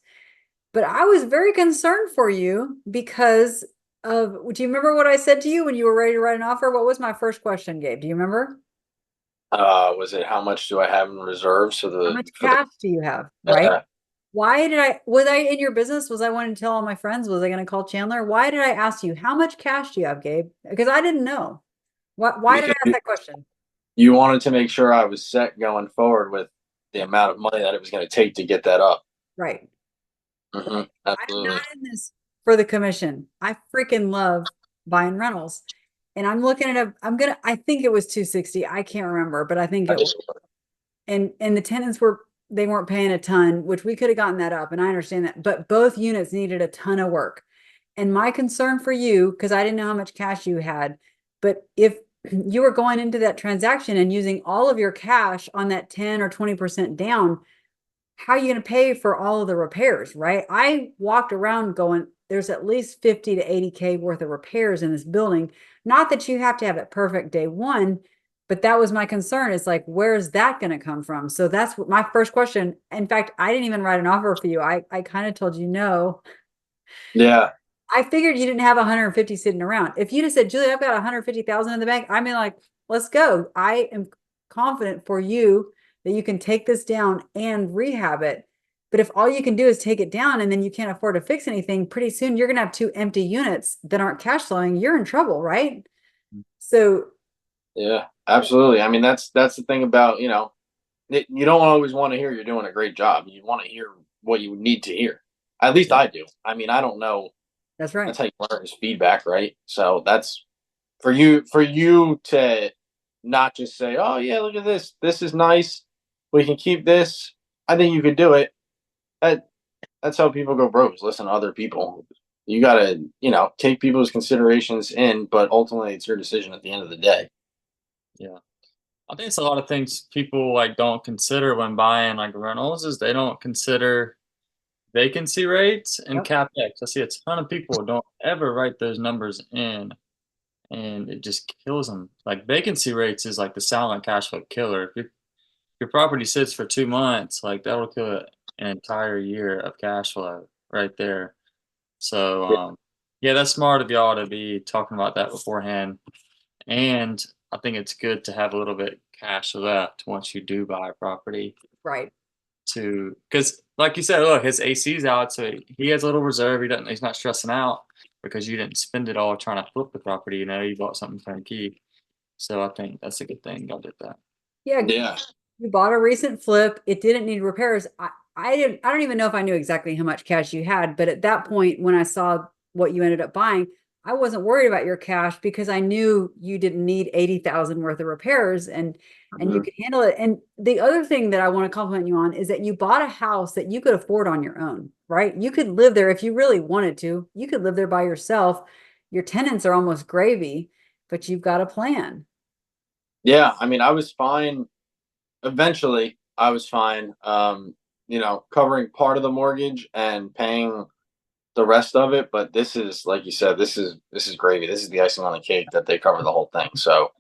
But I was very concerned for you because do you remember what I said to you when you were ready to write an offer? What was my first question, Gabe? Do you remember? Was it how much do I have in reserves for How the much for the cash do you have? Right? uh, Was I in your business? Was I wanting to tell all my friends? Was I going to call Chandler? Why did I ask you, how much cash do you have, Gabe? Because I didn't know. Why did I because ask that question? you wanted to make sure I was set going forward with the amount of money that it was going to take to get that up. Right. I'm Absolutely. not in this for the commission. I freaking love buying rentals. And I'm looking at I think it was 260. I can't remember, but I think I it was. just And the tenants were they weren't paying a ton, which we could have gotten that up, and I understand that. But both units needed a ton of work. And my concern for you, because I didn't know how much cash you had, but if you were going into that transaction and using all of your cash on that 10 or 20% down, how are you going to pay for all of the repairs, right? I walked around going, there's at least 50 to 80K worth of repairs in this building. Not that you have to have it perfect day one, but that was my concern. It's like, where's that going to come from? So that's what my first question. In fact, I didn't even write an offer for you. I kind of told you no. Yeah. I figured you didn't have 150 sitting around. If you'd have said, Julie, I've got 150,000 in the bank, I mean, like, let's go. I am confident for you that you can take this down and rehab it. But if all you can do is take it down and then you can't afford to fix anything, pretty soon you're going to have two empty units that aren't cash flowing. You're in trouble, right? So, Yeah, absolutely. I mean, that's the thing about, you don't always want to hear you're doing a great job. You want to hear what you need to hear. At least Yeah. I do. I mean, I don't know. that's right. That's how you learn is feedback, right? So that's for you to not just say, "Oh yeah, look at this. This is nice. We can keep this." I think you could do it. That that's how people go broke. Is listen to other people. You gotta, take people's considerations in, but ultimately it's your decision at the end of the day. Yeah. I think it's a lot of things people like don't consider when buying like rentals is they don't consider vacancy rates and Yep. capex. I see a ton of people don't ever write those numbers in, and it just kills them. Like vacancy rates is like the silent cash flow killer. If your property sits for 2 months, like that'll kill an entire year of cash flow right there. So Yeah. yeah, that's smart of y'all to be talking about that beforehand. And I think it's good to have a little bit cash left once you do buy a property Right. to because like you said, look, his AC's out, so he has a little reserve. He's not stressing out because you didn't spend it all trying to flip the property, you bought something for him keep. So I think that's a good thing. Y'all did that. Yeah. Yeah. You bought a recent flip. It didn't need repairs. I don't even know if I knew exactly how much cash you had, but at that point, when I saw what you ended up buying, I wasn't worried about your cash because I knew you didn't need 80,000 worth of repairs and you Mhm. could handle it. And the other thing that I want to compliment you on is that you bought a house that you could afford on your own, right? You could live there if you really wanted to. You could live there by yourself. Your tenants are almost gravy, but you've got a plan. Yeah. I mean, I was fine. Eventually, I was fine. Covering part of the mortgage and paying the rest of it. But this is, like you said, this is gravy. This is the icing on the cake that they cover the whole thing. So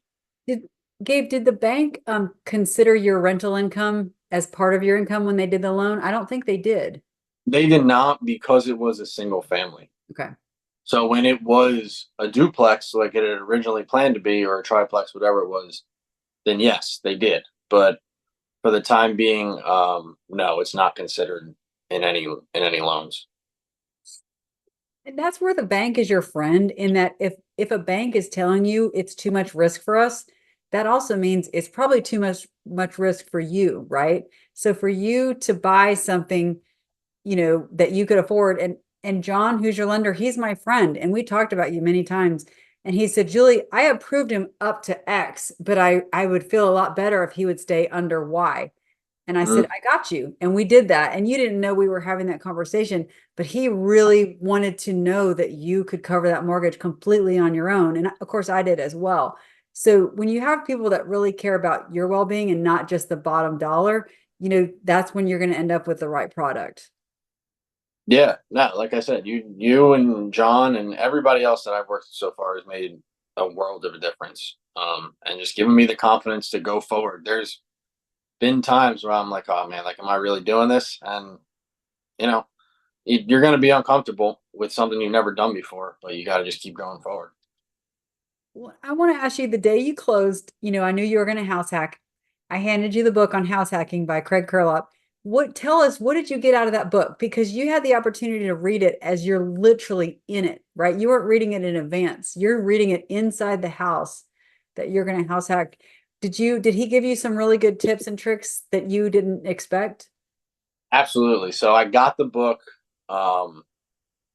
Did Gabe, did the bank consider your rental income as part of your income when they did the loan? I don't think they did. they did not because it was a single family. Okay. So when it was a duplex, like it had originally planned to be, or a triplex, whatever it was, then yes, they did. But for the time being, no, it's not considered in any loans. And that's where the bank is your friend in that if a bank is telling you it's too much risk for us, that also means it's probably too much risk for you, right? So for you to buy something, that you could afford and John, who's your lender, he's my friend and we talked about you many times and he said, Julie, I approved him up to X, but I would feel a lot better if he would stay under Y. And I said, Mhm. I got you. And we did that. And you didn't know we were having that conversation, but he really wanted to know that you could cover that mortgage completely on your own. And of course, I did as well. So when you have people that really care about your well being and not just the bottom dollar, that's when you're going to end up with the right product. Yeah, no, like I said, you and John and everybody else that I've worked with so far has made a world of a difference. And just giving me the confidence to go forward. There's been times where I'm like, oh man, like, am I really doing this? And you know, you're going to be uncomfortable with something you've never done before, but you got to just keep going forward. Well, I want to ask you the day you closed, I knew you were going to house hack. I handed you the book on house hacking by Craig Curlop. Tell us, what did you get out of that book? Because you had the opportunity to read it as you're literally in it, right? You weren't reading it in advance. You're reading it inside the house that you're going to house hack. Did he give you some really good tips and tricks that you didn't expect? Absolutely. So I got the book. Um,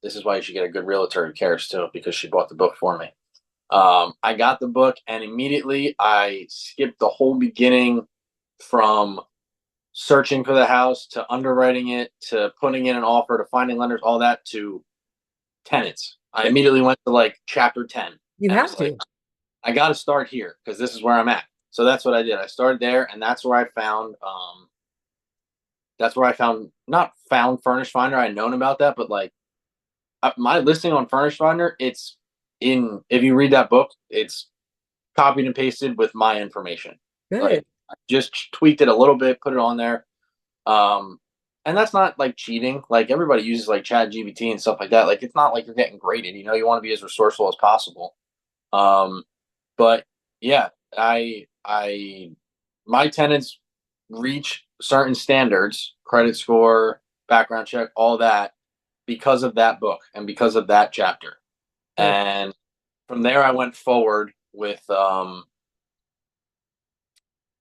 this is why you should get a good realtor who cares too, because she bought the book for me. I got the book and immediately I skipped the whole beginning from searching for the house to underwriting it to putting in an offer to finding lenders, all that to tenants. I immediately went to like chapter 10 You and have was like, to. I got to start here because this is where I'm at. So that's what I did. I started there, and that's where I found. That's where I found not found Furnish Finder. I'd known about that, but like my listing on Furnish Finder, it's in. If you read that book, it's copied and pasted with my information. Good. Like I just tweaked it a little bit, put it on there. Um, and that's not like cheating. Like everybody uses like Chat GBT and stuff like that. Like it's not like you're getting graded. You want to be as resourceful as possible. Um, but yeah, I my tenants reach certain standards, credit score, background check, all that because of that book and because of that chapter. Good. And from there I went forward with what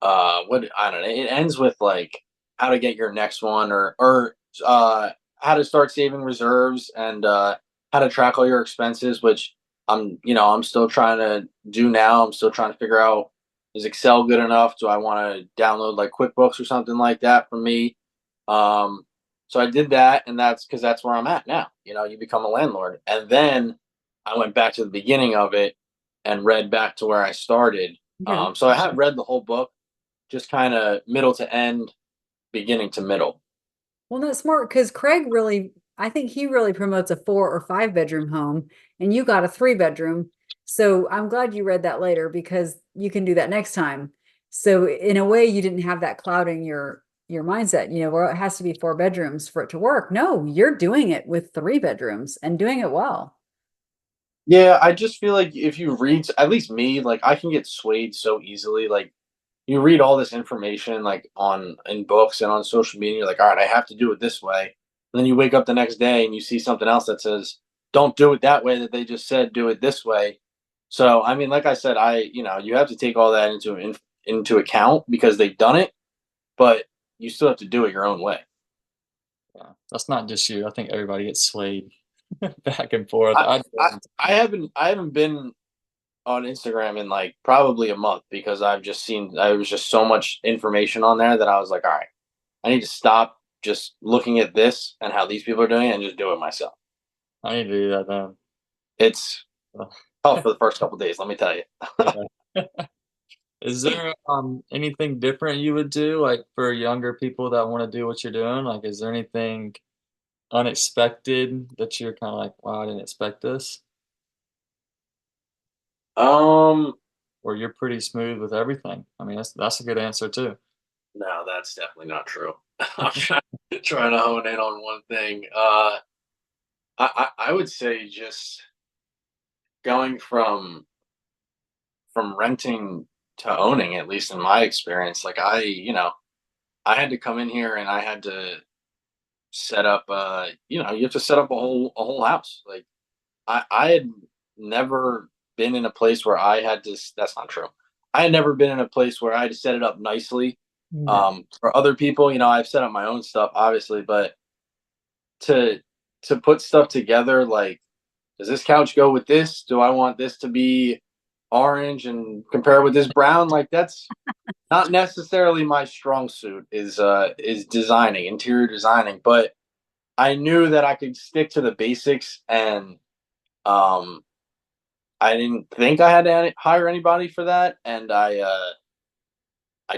I don't know, it ends with like how to get your next one or how to start saving reserves and how to track all your expenses, which I'm still trying to do now. I'm still trying to figure out, is Excel good enough? Do I want to download like QuickBooks or something like that for me? Um so I did that, and that's because that's where I'm at now. You become a landlord. And then I went back to the beginning of it and read back to where I started. Yeah. So I have read the whole book, just kind of middle to end, beginning to middle. Well, that's smart because Craig really, I think he really promotes a 4 or 5 bedroom home, and you got a 3 bedroom. So I'm glad you read that later because you can do that next time. So in a way, you didn't have that clouding your mindset, where it has to be 4 bedrooms for it to work. No, you're doing it with 3 bedrooms and doing it well. Yeah, I just feel like if you read, at least me, like I can get swayed so easily. Like you read all this information like on in books and on social media, you're like, all right, I have to do it this way. And then you wake up the next day and you see something else that says, don't do it that way that they just said, do it this way. So I mean, like I said, you have to take all that into account because they've done it, but you still have to do it your own way. Yeah, that's not just you. I think everybody gets swayed back and forth. I I do I it. I haven't been on Instagram in like probably a month because I was just so much information on there that I was like, all right, I need to stop just looking at this and how these people are doing it and just do it myself. I need to do that then. It's tough for the first couple days, let me tell you. Yeah. Is there anything different you would do like for younger people that want to do what you're doing? Like, is there anything unexpected that you're kind of like, wow, I didn't expect this? um, Or you're pretty smooth with everything? I mean, that's a good answer too. no, that's definitely not true. I'm trying to hone in on one thing. I would say just going from renting to owning, at least in my experience. Like I had to come in here and I had to set up you have to set up a whole house. Like I had never been in a place where I had to that's not true. I had never been in a place where I had to set it up nicely No. for other people. I've set up my own stuff obviously, but to to put stuff together, like, does this couch go with this? Do I want this to be orange and compare with this brown? Like that's not necessarily my strong suit, is designing, interior designing, but I knew that I could stick to the basics, and um I didn't think I had to hire anybody for that, and I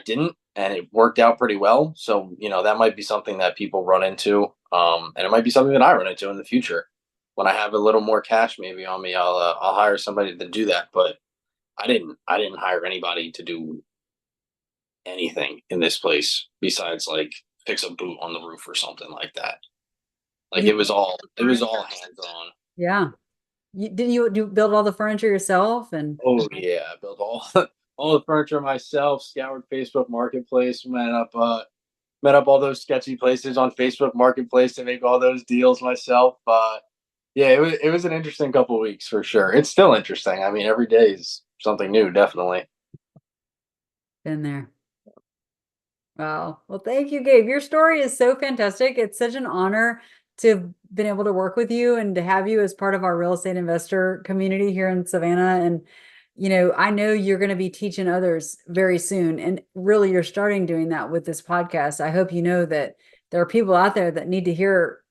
didn't, and it worked out pretty well. So that might be something that people run into, and it might be something that I run into in the future when I have a little more cash maybe on me. I'll hire somebody to do that, but I didn't hire anybody to do anything in this place besides like fix a boot on the roof or something like that. Like You, it was all hands on. yeah. Didn't you do build all the furniture yourself? And Oh yeah, I built all all the furniture myself. Scoured Facebook Marketplace. Met up all those sketchy places on Facebook Marketplace to make all those deals myself. Yeah, it was an interesting couple of weeks for sure. It's still interesting. I mean, every day is something new, definitely. been there. Wow. Well, thank you, Gabe. Your story is so fantastic. It's such an honor to have been able to work with you and to have you as part of our real estate investor community here in Savannah. And, I know you're going to be teaching others very soon. And really, you're starting doing that with this podcast. I hope you know that there are people out there that need to hear,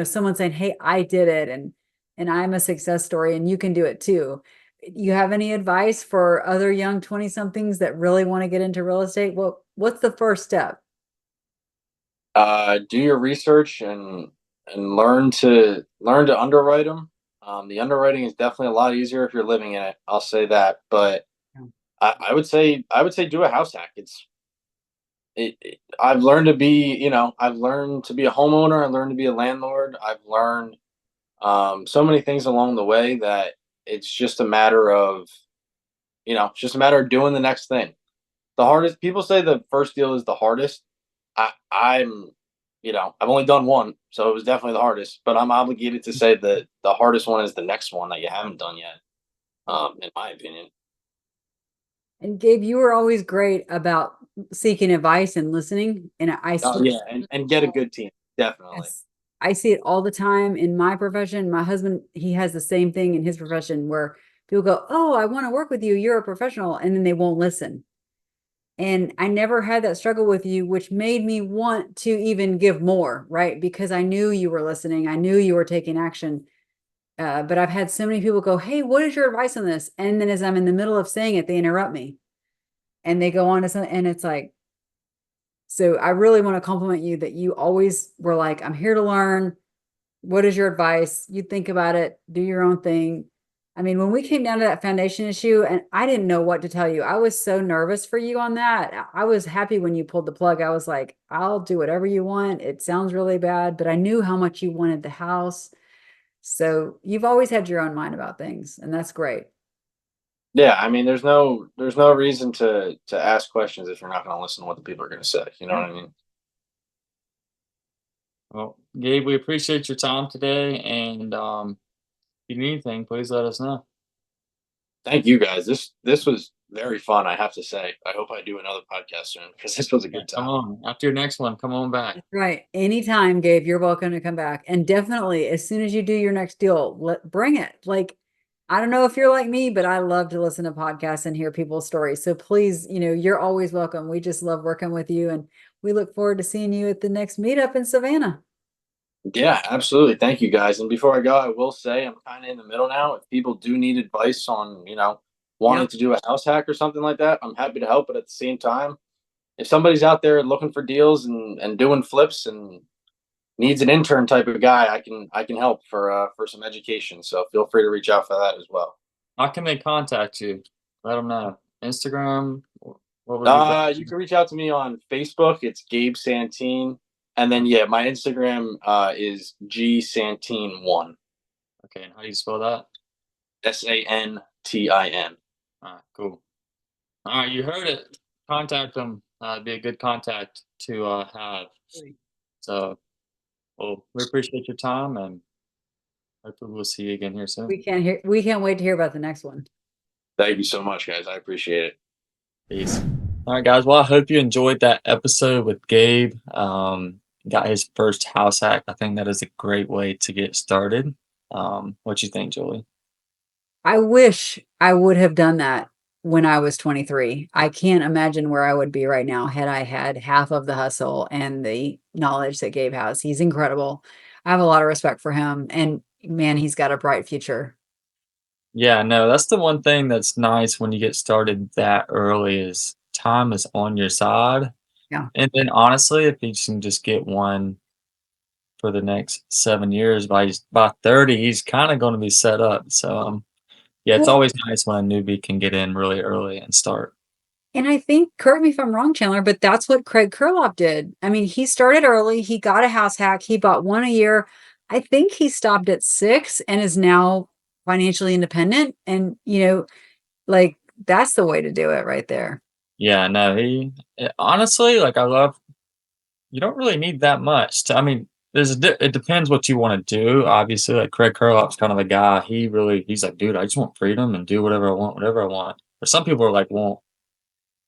someone saying, "Hey, I did it," and I'm a success story, and you can do it too. You have any advice for other young 20 somethings that really want to get into real estate? Well, what's the first step? Do your research and learn to underwrite them. The underwriting is definitely a lot easier if you're living in it. I'll say that, but I would say do a house hack. I've learned to be, I've learned to be a homeowner. I learned to be a landlord. I've learned so many things along the way that it's just a matter of, it's just a matter of doing the next thing. The hardest people say the first deal is the hardest. I'm, I've only done one, so it was definitely the hardest. But I'm obligated to say that the hardest one is the next one that you haven't done yet. In my opinion. And Gabe, you were always great about seeking advice and listening. And I Oh swear, yeah, and get a good team, definitely. yes, I see it all the time in my profession. My husband, he has the same thing in his profession where people go, "Oh, I want to work with you. You're a professional," and then they won't listen. And I never had that struggle with you, which made me want to even give more, right? Because I knew you were listening. I knew you were taking action. But I've had so many people go, "Hey, what is your advice on this?" And then as I'm in the middle of saying it, they interrupt me and they go on to something. And it's like, so I really want to compliment you that you always were like, "I'm here to learn. What is your advice? You think about it, do your own thing." I mean, when we came down to that foundation issue, and I didn't know what to tell you, I was so nervous for you on that. I was happy when you pulled the plug. I was like, "I'll do whatever you want. It sounds really bad," but I knew how much you wanted the house. So you've always had your own mind about things, and that's great. Yeah, I mean, there's no reason to ask questions if you're not going to listen to what the people are going to say. You know Yeah. what I mean? Well, Gabe, we appreciate your time today, and if you need anything, please let us know. Thank you guys. This was very fun. I have to say. I hope I do another podcast soon because this was a Yeah, good come time. on. After your next one, come on back. That's right. Anytime, Gabe, you're welcome to come back. And definitely, as soon as you do your next deal, bring it. Like, I don't know if you're like me, but I love to listen to podcasts and hear people's stories. So please, you're always welcome. We just love working with you. And we look forward to seeing you at the next meetup in Savannah. Yeah, absolutely. Thank you guys. And before I go, I will say I'm kind of in the middle now. If people do need advice on, wanting Yep. to do a house hack or something like that, I'm happy to help. But at the same time, if somebody's out there looking for deals and doing flips and needs an intern type of guy, I can help for some education. So feel free to reach out for that as well. How can they contact you? Let them know. Instagram? What would be best? You can reach out to me on Facebook. It's Gabe Santine, and then yeah, my Instagram is G Santine1. Okay, and how do you spell that? Santin. All right, cool. All right, you heard it. Contact them. Be a good contact to have. So, well, we appreciate your time, and hopefully we'll see you again here soon. We can't wait to hear about the next one. Thank you so much, guys. I appreciate it. Peace. All right, guys. Well, I hope you enjoyed that episode with Gabe. Got his first house hack. I think that is a great way to get started. What you think, Julie? I wish I would have done that when I was 23. I can't imagine where I would be right now had I had half of the hustle and the knowledge that Gabe has. He's incredible. I have a lot of respect for him, and man, he's got a bright future. Yeah, no, that's the one thing that's nice when you get started that early is time is on your side. Yeah. And then honestly, if you can just get one for the next 7 years, by 30, he's kind of going to be set up. So yeah, it's Well, always nice when a newbie can get in really early and start. and I think, correct me if I'm wrong, Chandler, but that's what Craig Kurloff did. I mean, he started early. He got a house hack. He bought one a year. I think he stopped at six and is now financially independent. And, like that's the way to do it right there. Yeah, no, honestly, like I love, you don't really need that much. I mean, it depends what you want to do. Obviously, like Craig Kurloff's kind of a guy. He's like, dude, I just want freedom and do whatever I want, whatever I want. But some people are like, want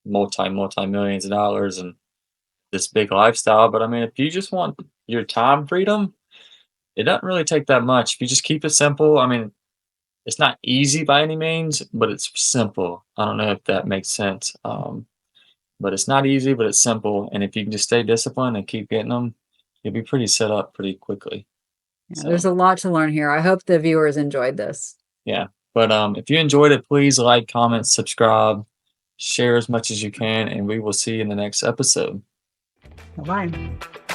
multi millions of dollars and this big lifestyle. But I mean, if you just want your time freedom, it doesn't really take that much. If you just keep it simple, I mean, it's not easy by any means, but it's simple. I don't know if that makes sense. But it's not easy, but it's simple. And if you can just stay disciplined and keep getting them, you'll be pretty set up pretty quickly. Yeah, there's So a lot to learn here. I hope the viewers enjoyed this. yeah. But if you enjoyed it, please like, comment, subscribe, share as much as you can, and we will see you in the next episode. Bye-bye.